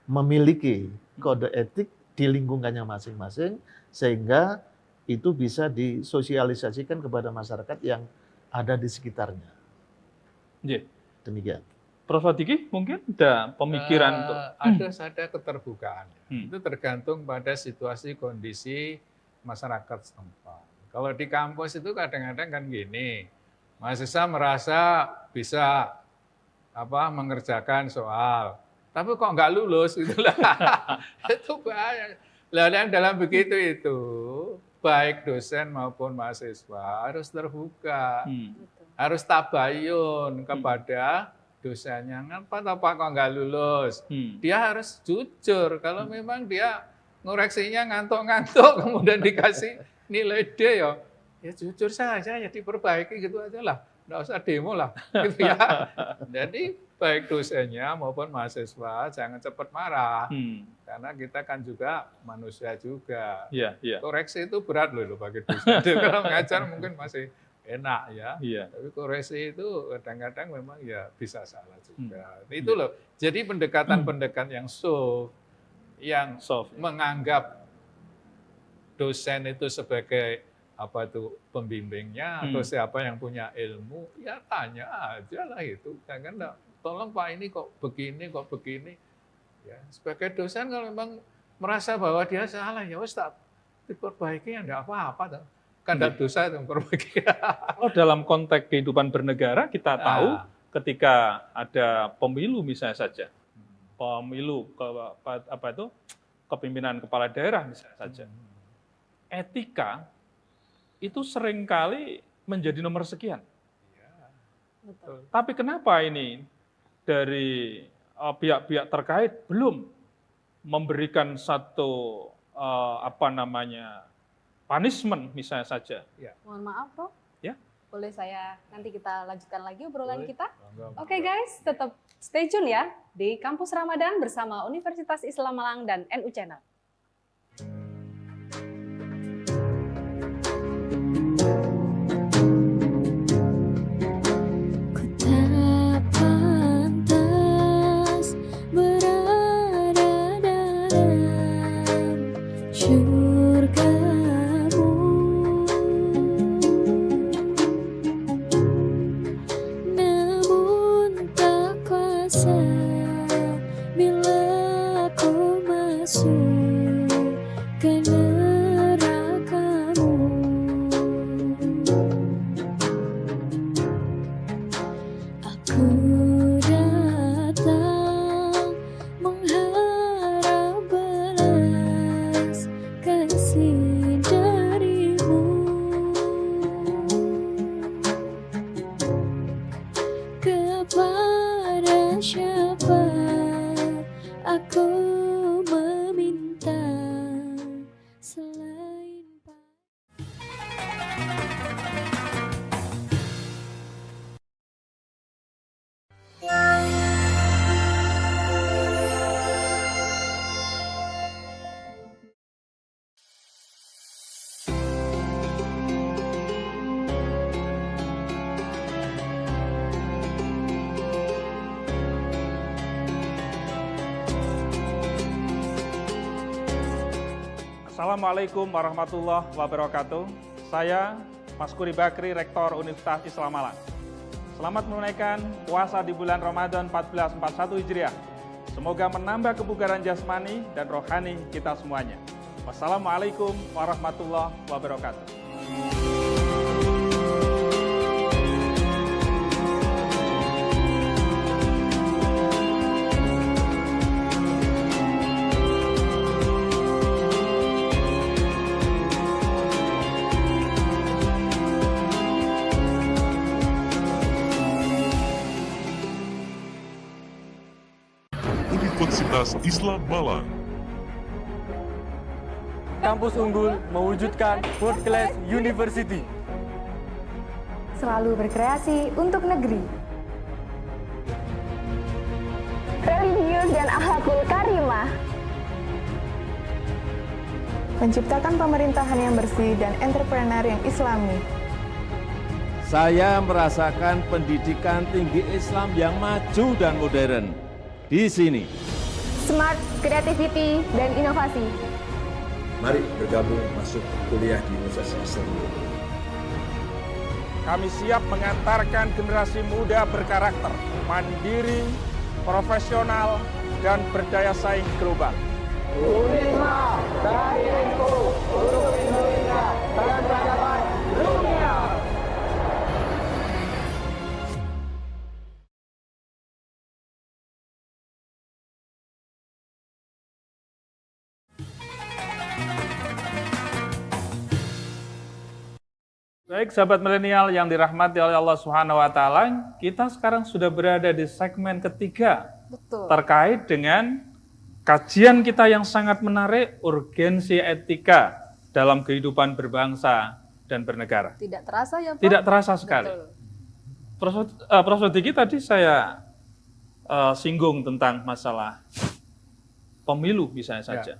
memiliki kode etik di lingkungannya masing-masing, sehingga itu bisa disosialisasikan kepada masyarakat yang ada di sekitarnya. Yeah. Demikian. Prof. Sodiki mungkin ada pemikiran untuk ada keterbukaan. Itu tergantung pada situasi kondisi masyarakat setempat. Kalau di kampus itu kadang-kadang kan gini, mahasiswa merasa bisa mengerjakan soal, tapi kok nggak lulus itulah. Itu bahaya. Lalu dalam begitu itu baik dosen maupun mahasiswa harus terbuka, harus tabayun kepada dosennya. Kenapa kok nggak lulus? Dia harus jujur. Kalau memang dia ngoreksinya ngantuk-ngantuk, kemudian dikasih nilai D ya jujur saja, ya diperbaiki gitu aja lah. Nggak usah demo lah. Gitu ya. Jadi baik dosennya maupun mahasiswa jangan cepat marah. Karena kita kan juga manusia juga. Koreksi itu berat loh bagi dosen. Kalau mengajar mungkin masih enak ya. Tapi koreksi itu kadang-kadang memang ya bisa salah juga. Itu loh. Jadi pendekatan-pendekatan yang soft, yang menganggap dosen itu sebagai pembimbingnya atau siapa yang punya ilmu, ya tanya aja lah itu. Jangan tolong Pak ini kok begini. Ya, sebagai dosen kalau memang merasa bahwa dia salah, ya wis tak diperbaiki ya enggak apa-apa. Kan enggak dosa itu memperbaiki. Kalau dalam konteks kehidupan bernegara kita tahu ketika ada pemilu misalnya saja. Pemilu kepemimpinan kepala daerah misalnya saja. Etika itu seringkali menjadi nomor sekian. Betul. Tapi kenapa ini dari pihak-pihak terkait belum memberikan satu punishment misalnya saja? Mohon maaf, Prof. Ya. Boleh nanti kita lanjutkan lagi obrolan kita? Oke guys, tetap stay tune ya di Kampus Ramadan bersama Universitas Islam Malang dan NU Channel. Assalamualaikum warahmatullahi wabarakatuh. Saya Mas Kuri Bakri, Rektor Universitas Islam Malang. Selamat menunaikan puasa di bulan Ramadan 1441 Hijriah. Semoga menambah kebugaran jasmani dan rohani kita semuanya. Wassalamualaikum warahmatullahi wabarakatuh. Universitas Islam Malang. Kampus unggul mewujudkan World Class University. Selalu berkreasi untuk negeri. Religius dan akhlakul karimah. Menciptakan pemerintahan yang bersih dan entrepreneur yang islami. Saya merasakan pendidikan tinggi Islam yang maju dan modern di sini. Smart, creativity, dan inovasi. Mari bergabung masuk kuliah di Universitas Islam. Kami siap mengantarkan generasi muda berkarakter, mandiri, profesional, dan berdaya saing global. Unisma dari Info untuk Indonesia dan peradaban dunia. Baik, sahabat milenial yang dirahmati oleh Allah Subhanahu wa taala, kita sekarang sudah berada di segmen ketiga. Betul. Terkait dengan kajian kita yang sangat menarik, urgensi etika dalam kehidupan berbangsa dan bernegara. Tidak terasa ya, Prof? Tidak terasa sekali. Prof. Diki tadi saya singgung tentang masalah pemilu misalnya saja.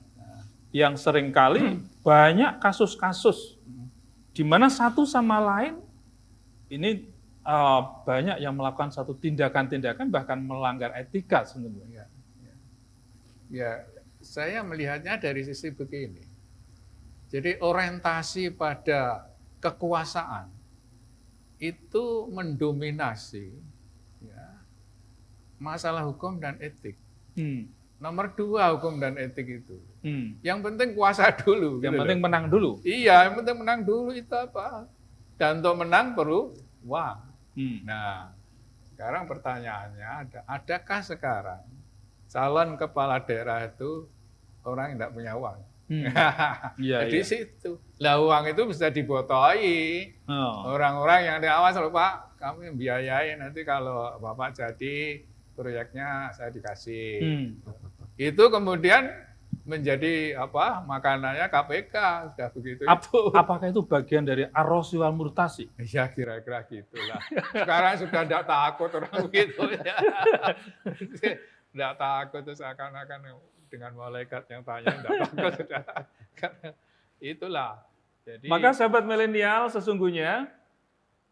Yang seringkali banyak kasus-kasus di mana satu sama lain ini banyak yang melakukan satu tindakan-tindakan bahkan melanggar etika sebenarnya. Ya, saya melihatnya dari sisi begini. Jadi orientasi pada kekuasaan itu mendominasi ya, masalah hukum dan etik. Nomor 2 hukum dan etik itu. Yang penting kuasa dulu. Yang gitu penting loh. menang dulu. Iya, yang penting menang dulu itu apa? Dan untuk menang perlu uang. Nah, sekarang pertanyaannya, adakah sekarang calon kepala daerah itu orang yang tidak punya uang? Iya, Di situ. Lah uang itu bisa dibotoi. Orang-orang yang diawas loh Pak, kami biayai nanti kalau Bapak jadi proyeknya saya dikasih. Itu kemudian menjadi makanannya KPK, sudah begitu. Apakah itu bagian dari arosi wal murtasi? Ya kira-kira gitulah. Sekarang sudah tidak takut orang begitu ya. Tidak takut, terus akan-akan dengan malaikat yang tanya tidak takut sudah. Itulah. Jadi, maka sahabat milenial, sesungguhnya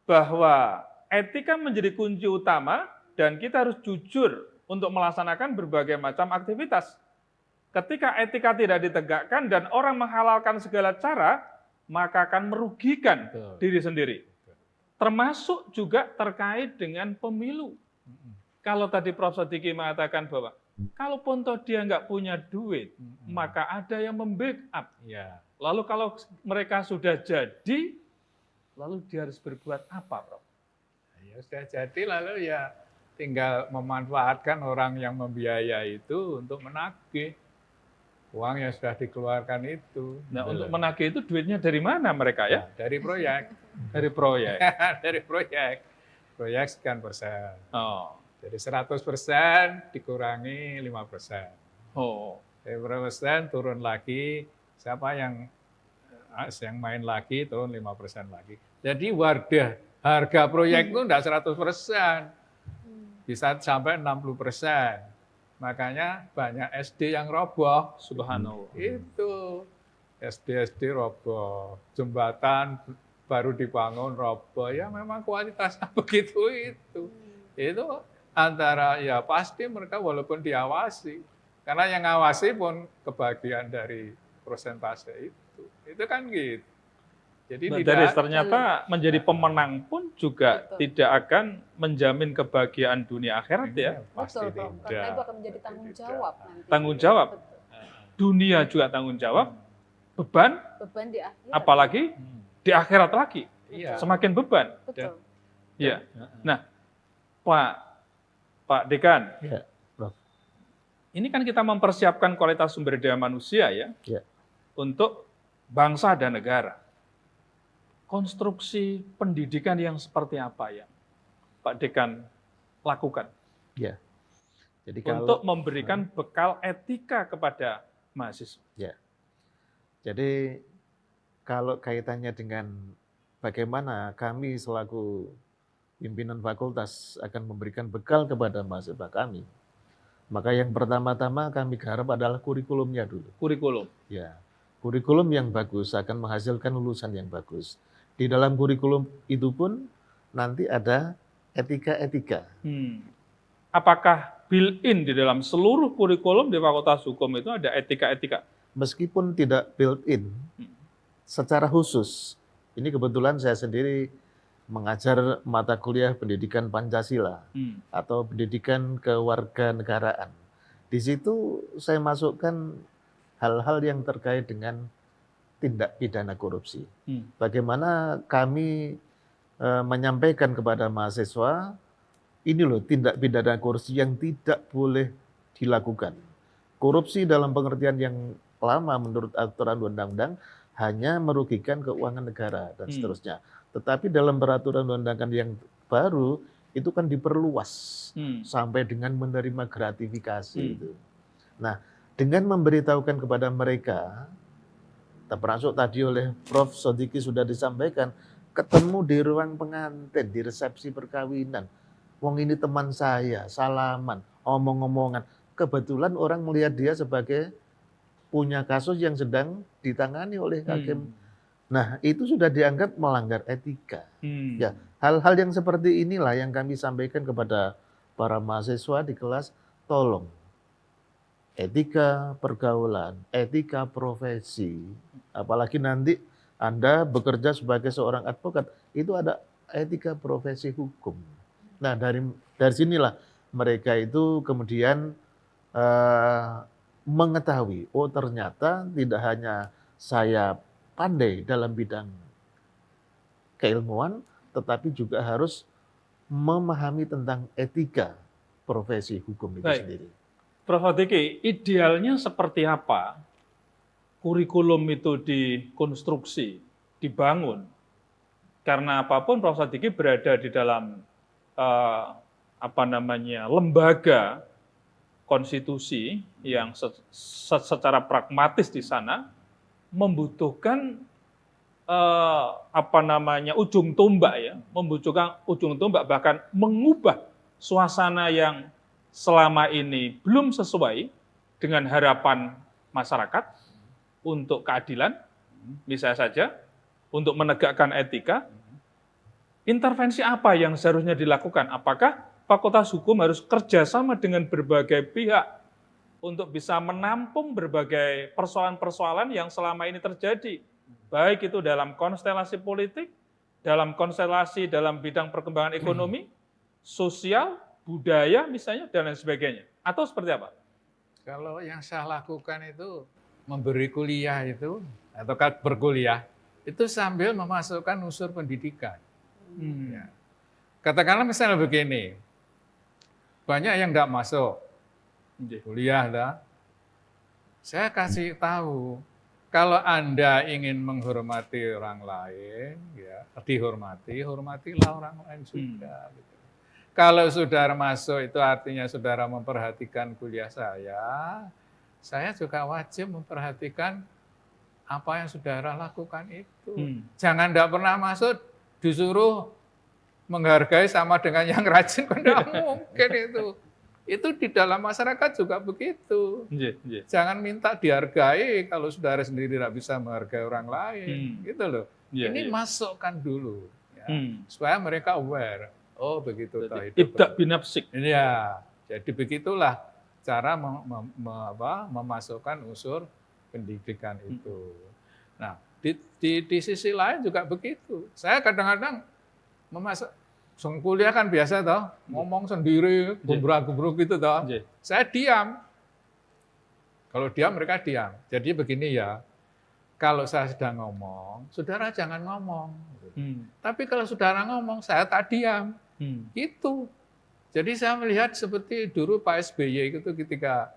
bahwa etika menjadi kunci utama dan kita harus jujur untuk melaksanakan berbagai macam aktivitas. Ketika etika tidak ditegakkan dan orang menghalalkan segala cara, maka akan merugikan diri sendiri. Termasuk juga terkait dengan pemilu. Kalau tadi Prof. Sodiki mengatakan bahwa kalau pontoh dia nggak punya duit, maka ada yang membackup. ya. Lalu kalau mereka sudah jadi, lalu dia harus berbuat apa, Prof? Ya sudah jadi, lalu ya tinggal memanfaatkan orang yang membiayai itu untuk menagih uang yang sudah dikeluarkan itu. Nah, untuk menagih itu duitnya dari mana mereka ya? Dari proyek. Dari proyek. Dari proyek. Proyek sekian persen. Oh. Jadi 100% dikurangi 5%. Oh. Dari berapa persen turun lagi, siapa yang main lagi turun 5% lagi. Jadi harga proyek itu enggak 100%. Bisa sampai 60%. Makanya banyak SD yang roboh. Subhanallah. Itu SD roboh, jembatan baru dibangun roboh, ya memang kualitasnya begitu itu. Itu antara ya pasti mereka walaupun diawasi, karena yang ngawasi pun kebagian dari persentase itu. Itu kan gitu. Jadi ternyata menjadi pemenang pun juga tidak akan menjamin kebahagiaan dunia akhirat ya. Pasti Betul, Prof. Karena itu akan menjadi tanggung jawab nanti. Tanggung jawab. Dunia juga tanggung jawab. Beban di akhirat. apalagi di akhirat lagi. Iya. Semakin beban. Betul. Ya. Nah, Pak Dekan. Ya, Prof. Ini kan kita mempersiapkan kualitas sumber daya manusia ya. Ya. Untuk bangsa dan negara. Konstruksi pendidikan yang seperti apa yang Pak Dekan lakukan? Ya. Jadi untuk memberikan bekal etika kepada mahasiswa. Ya. Jadi kalau kaitannya dengan bagaimana kami selaku pimpinan fakultas akan memberikan bekal kepada mahasiswa kami, maka yang pertama-tama kami garap adalah kurikulumnya dulu. Kurikulum. Ya. Kurikulum yang bagus akan menghasilkan lulusan yang bagus. Di dalam kurikulum itu pun nanti ada etika-etika. Apakah built-in di dalam seluruh kurikulum di Fakultas Hukum itu ada etika-etika? Meskipun tidak built-in, secara khusus, ini kebetulan saya sendiri mengajar mata kuliah pendidikan Pancasila atau pendidikan kewarganegaraan. Di situ saya masukkan hal-hal yang terkait dengan tindak pidana korupsi. Bagaimana kami menyampaikan kepada mahasiswa, ini loh tindak pidana korupsi yang tidak boleh dilakukan. Korupsi dalam pengertian yang lama menurut aturan undang-undang hanya merugikan keuangan negara dan seterusnya. Tetapi dalam peraturan undang-undang yang baru itu kan diperluas sampai dengan menerima gratifikasi itu. Nah, dengan memberitahukan kepada mereka, termasuk tadi oleh Prof. Sodiki sudah disampaikan, ketemu di ruang pengantin, di resepsi perkawinan. Wong ini teman saya, salaman, omong-omongan. Kebetulan orang melihat dia sebagai punya kasus yang sedang ditangani oleh hakim. Nah, itu sudah dianggap melanggar etika. Ya, hal-hal yang seperti inilah yang kami sampaikan kepada para mahasiswa di kelas, tolong etika pergaulan, etika profesi, apalagi nanti Anda bekerja sebagai seorang advokat, itu ada etika profesi hukum. Nah, dari sinilah mereka itu kemudian mengetahui, oh ternyata tidak hanya saya pandai dalam bidang keilmuan, tetapi juga harus memahami tentang etika profesi hukum itu sendiri. Prof. Sodiki, idealnya seperti apa kurikulum itu dikonstruksi, dibangun, karena apapun Prof. Sadiki berada di dalam lembaga konstitusi yang secara pragmatis di sana membutuhkan ujung tombak ya, membutuhkan ujung tombak, bahkan mengubah suasana yang selama ini belum sesuai dengan harapan masyarakat untuk keadilan, misalnya saja untuk menegakkan etika. Intervensi apa yang seharusnya dilakukan? Apakah Fakultas Hukum harus kerjasama dengan berbagai pihak untuk bisa menampung berbagai persoalan-persoalan yang selama ini terjadi, baik itu dalam konstelasi politik, dalam konstelasi dalam bidang perkembangan ekonomi, sosial, budaya misalnya, dan lain sebagainya. Atau seperti apa? Kalau yang saya lakukan itu memberi kuliah itu, atau berkuliah, itu sambil memasukkan unsur pendidikan. Ya. Katakanlah misalnya begini, banyak yang nggak masuk kuliah dah. Saya kasih tahu, kalau Anda ingin menghormati orang lain, ya dihormati, hormatilah orang lain juga. Gitu. Kalau saudara masuk itu artinya saudara memperhatikan kuliah saya juga wajib memperhatikan apa yang saudara lakukan itu. Jangan tidak pernah masuk disuruh menghargai sama dengan yang rajin, kan tidak mungkin itu. Itu di dalam masyarakat juga begitu. Jangan minta dihargai kalau saudara sendiri tidak bisa menghargai orang lain, gitu loh. Ini masukkan dulu, ya, supaya mereka aware. Oh begitu toh hidup. Ibda' binafsik. Iya, jadi begitulah cara memasukkan unsur pendidikan itu. Nah, di sisi lain juga begitu. Saya kadang-kadang kuliah kan biasa toh, ngomong sendiri, gumbruk-gumbruk gitu toh. Saya diam. Kalau diam mereka diam. Jadi begini ya, kalau saya sedang ngomong, saudara jangan ngomong. Tapi kalau saudara ngomong, saya tak diam. Gitu. Jadi saya melihat seperti dulu Pak SBY itu ketika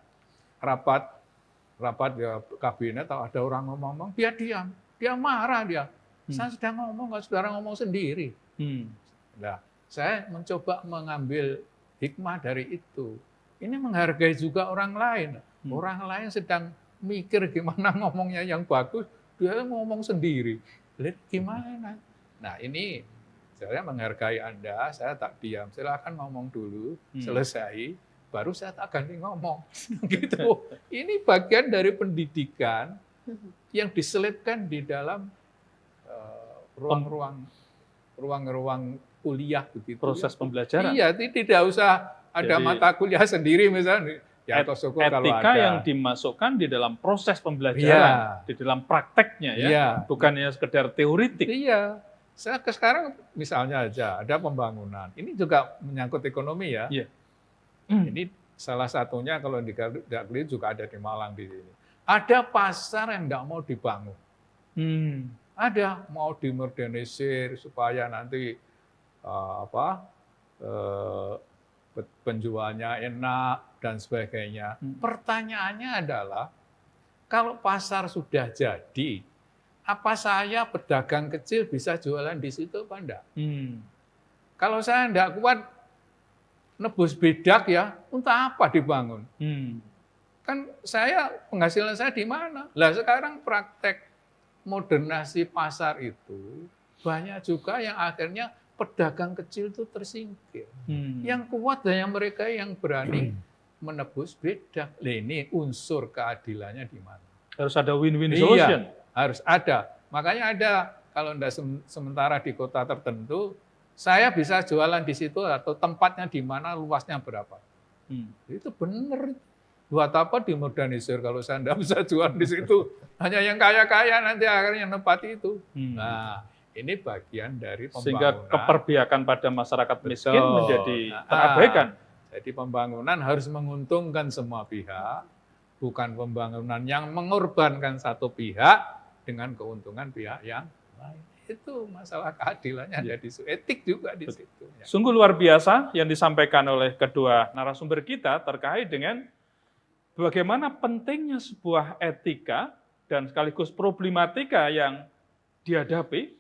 rapat ya, kabinet, atau ada orang ngomong, dia diam. Dia marah dia. Saya sedang ngomong, nggak saudara ngomong sendiri. Nah, saya mencoba mengambil hikmah dari itu. Ini menghargai juga orang lain. Orang lain sedang mikir gimana ngomongnya yang bagus, dia ngomong sendiri. Lihat gimana? Nah, ini saya menghargai Anda, saya tak diam. Silakan ngomong dulu, selesai, baru saya tak ganti ngomong. Gitu. Ini bagian dari pendidikan yang diselipkan di dalam ruang-ruang kuliah begitu. Proses pembelajaran. Iya, tidak usah ada mata kuliah sendiri misalnya. Ya, etika yang dimasukkan di dalam proses pembelajaran, di dalam prakteknya ya, bukannya sekedar teoritik. Iya. Saya sekarang misalnya aja ada pembangunan. Ini juga menyangkut ekonomi ya. Ini salah satunya kalau di Gagli juga ada di Malang di sini. Ada pasar yang tidak mau dibangun. Ada mau dimodernisir supaya nanti penjualnya enak dan sebagainya. Pertanyaannya adalah, kalau pasar sudah jadi, apa saya pedagang kecil bisa jualan di situ apa enggak? Kalau saya enggak kuat nebus bedak ya, untuk apa dibangun? Kan penghasilan saya di mana? Lah sekarang praktek modernasi pasar itu banyak juga yang akhirnya pedagang kecil itu tersingkir. Yang kuat dan yang mereka yang berani menebus bedak. Ini unsur keadilannya di mana? Harus ada win-win solution. Iya, harus ada. Makanya ada, kalau enggak sementara di kota tertentu, saya bisa jualan di situ atau tempatnya di mana, luasnya berapa. Itu benar. Buat apa dimodernisir kalau saya enggak bisa jual di situ? Hanya yang kaya-kaya nanti akhirnya menempati itu. Nah, ini bagian dari pembangunan. Sehingga keperbiakan pada masyarakat miskin menjadi terabaikan. Jadi pembangunan harus menguntungkan semua pihak, bukan pembangunan yang mengorbankan satu pihak dengan keuntungan pihak yang lain. Itu masalah keadilannya ada di situ, etik juga di situ. Sungguh luar biasa yang disampaikan oleh kedua narasumber kita terkait dengan bagaimana pentingnya sebuah etika dan sekaligus problematika yang dihadapi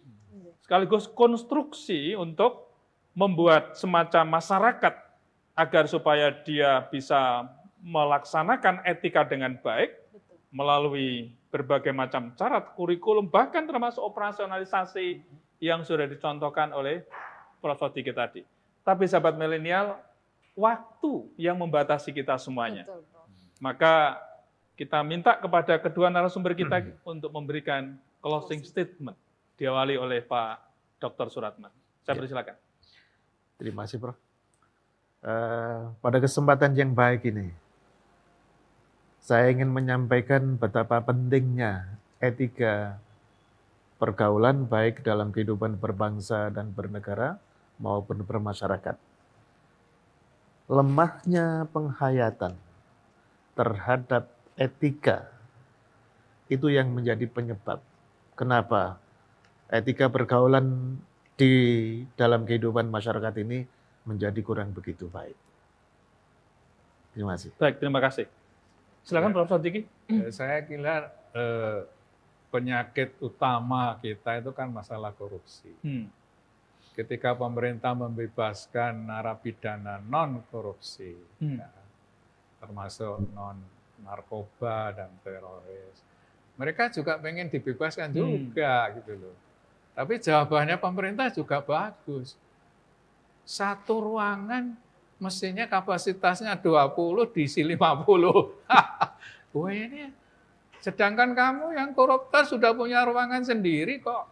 sekaligus konstruksi untuk membuat semacam masyarakat agar supaya dia bisa melaksanakan etika dengan baik melalui berbagai macam cara kurikulum, bahkan termasuk operasionalisasi yang sudah dicontohkan oleh Prof. Sodiki tadi. Tapi sahabat milenial, waktu yang membatasi kita semuanya. Betul, Prof. Maka kita minta kepada kedua narasumber kita untuk memberikan closing statement, diawali oleh Pak Dr. Suratman. Saya persilakan. Terima kasih, Prof. Pada kesempatan yang baik ini, saya ingin menyampaikan betapa pentingnya etika pergaulan baik dalam kehidupan berbangsa dan bernegara maupun bermasyarakat. Lemahnya penghayatan terhadap etika itu yang menjadi penyebab kenapa etika pergaulan di dalam kehidupan masyarakat ini menjadi kurang begitu baik. Terima kasih. Baik, terima kasih. Silakan Prof. Sodiki. Saya kira penyakit utama kita itu kan masalah korupsi. Ketika pemerintah membebaskan narapidana non-korupsi, termasuk non-narkoba dan teroris, mereka juga pengen dibebaskan juga gitu loh. Tapi jawabannya pemerintah juga bagus. Satu ruangan mestinya kapasitasnya 20, diisi 50. Wah ini, sedangkan kamu yang koruptor sudah punya ruangan sendiri kok.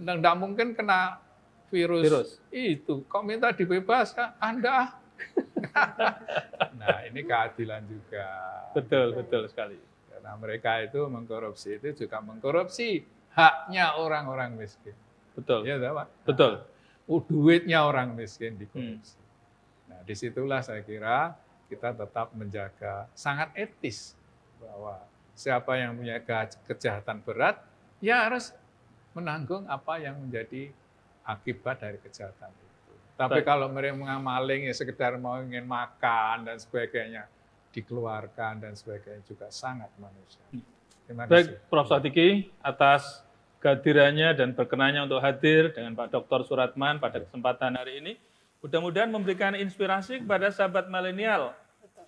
Nggak mungkin kena virus itu. Kok minta dibebaskan? Anda. Nah ini keadilan juga. Betul sekali. Karena mereka itu mengkorupsi itu juga mengkorupsi haknya orang-orang miskin. Betul. Ya, Pak? Betul. Duitnya orang miskin dikorupsi. Nah, disitulah saya kira kita tetap menjaga sangat etis bahwa siapa yang punya kejahatan berat, ya harus menanggung apa yang menjadi akibat dari kejahatan itu. Tapi kalau mereka maling ya sekedar mau ingin makan dan sebagainya, dikeluarkan dan sebagainya juga sangat manusiawi. Terima kasih. Baik, Prof. Sodiki atas kehadirannya dan berkenannya untuk hadir dengan Pak Dr. Suratman pada kesempatan hari ini. Mudah-mudahan memberikan inspirasi kepada sahabat milenial.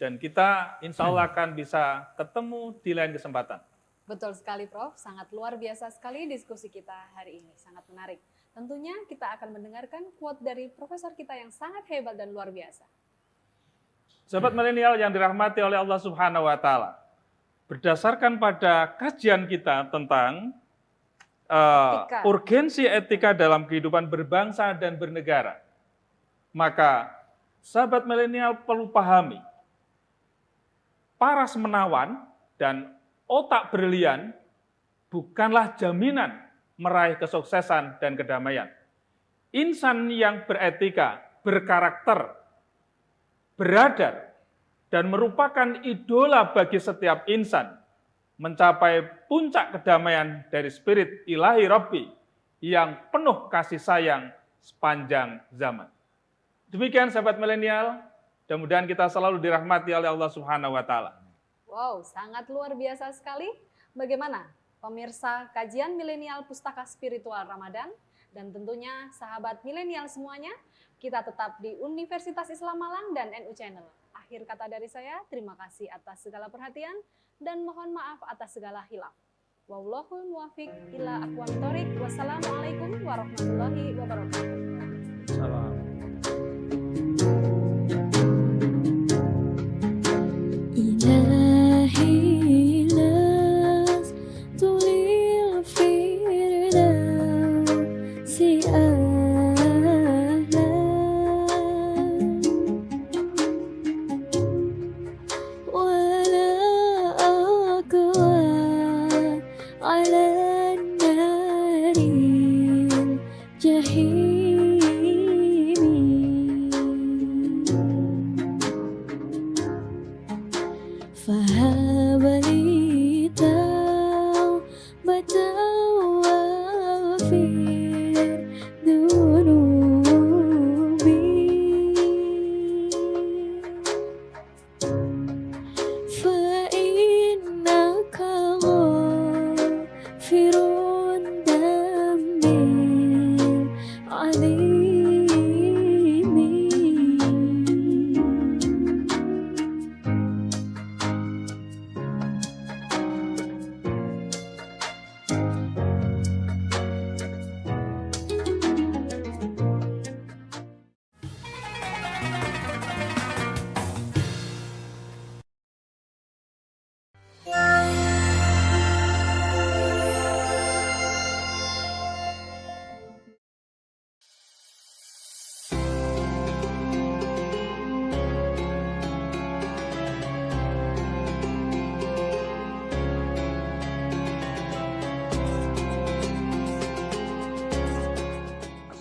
Dan kita insya Allah akan bisa ketemu di lain kesempatan. Betul sekali, Prof. Sangat luar biasa sekali diskusi kita hari ini. Sangat menarik. Tentunya kita akan mendengarkan quote dari profesor kita yang sangat hebat dan luar biasa. Sahabat milenial yang dirahmati oleh Allah Subhanahu wa Ta'ala, berdasarkan pada kajian kita tentang urgensi etika dalam kehidupan berbangsa dan bernegara, maka sahabat milenial perlu pahami, paras menawan dan otak brilian bukanlah jaminan meraih kesuksesan dan kedamaian. Insan yang beretika, berkarakter, beradab, dan merupakan idola bagi setiap insan, mencapai puncak kedamaian dari spirit ilahi Rabbi yang penuh kasih sayang sepanjang zaman. Demikian sahabat milenial, mudah-mudahan kita selalu dirahmati oleh Allah Subhanahu wa Ta'ala. Wow, sangat luar biasa sekali. Bagaimana pemirsa kajian milenial Pustaka Spiritual Ramadan, dan tentunya sahabat milenial semuanya, kita tetap di Universitas Islam Malang dan NU Channel. Akhir kata dari saya, terima kasih atas segala perhatian dan mohon maaf atas segala hilaf. Wallahul muwaffiq ila aqwamit thoriq. Wassalamualaikum warahmatullahi wabarakatuh. Salam. Firun dambi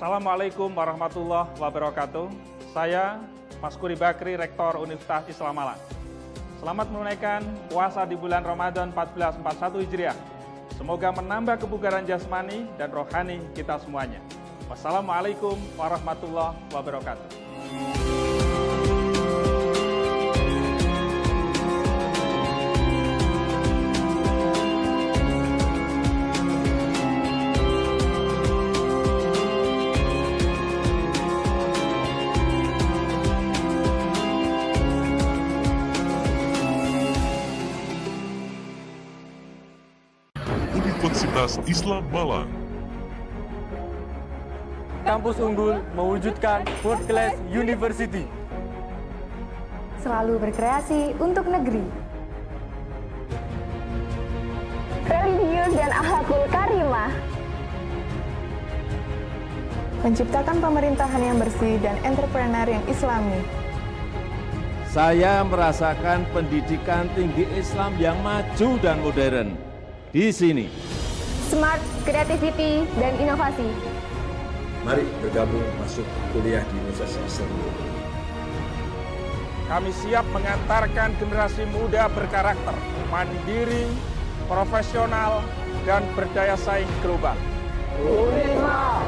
Assalamualaikum warahmatullahi wabarakatuh. Saya Mas Kuri Bakri, Rektor Universitas Islam Malang. Selamat menunaikan puasa di bulan Ramadan 1441 Hijriah. Semoga menambah kebugaran jasmani dan rohani kita semuanya. Wassalamualaikum warahmatullahi wabarakatuh. Universitas Islam Malang. Kampus unggul mewujudkan World Class University. Selalu berkreasi untuk negeri. Religius dan akhlakul karimah. Menciptakan pemerintahan yang bersih dan entrepreneur yang islami. Saya merasakan pendidikan tinggi Islam yang maju dan modern di sini. Smart, creativity, dan inovasi. Mari bergabung masuk kuliah di Universitas Islam. Kami siap mengantarkan generasi muda berkarakter, mandiri, profesional, dan berdaya saing global. Unima,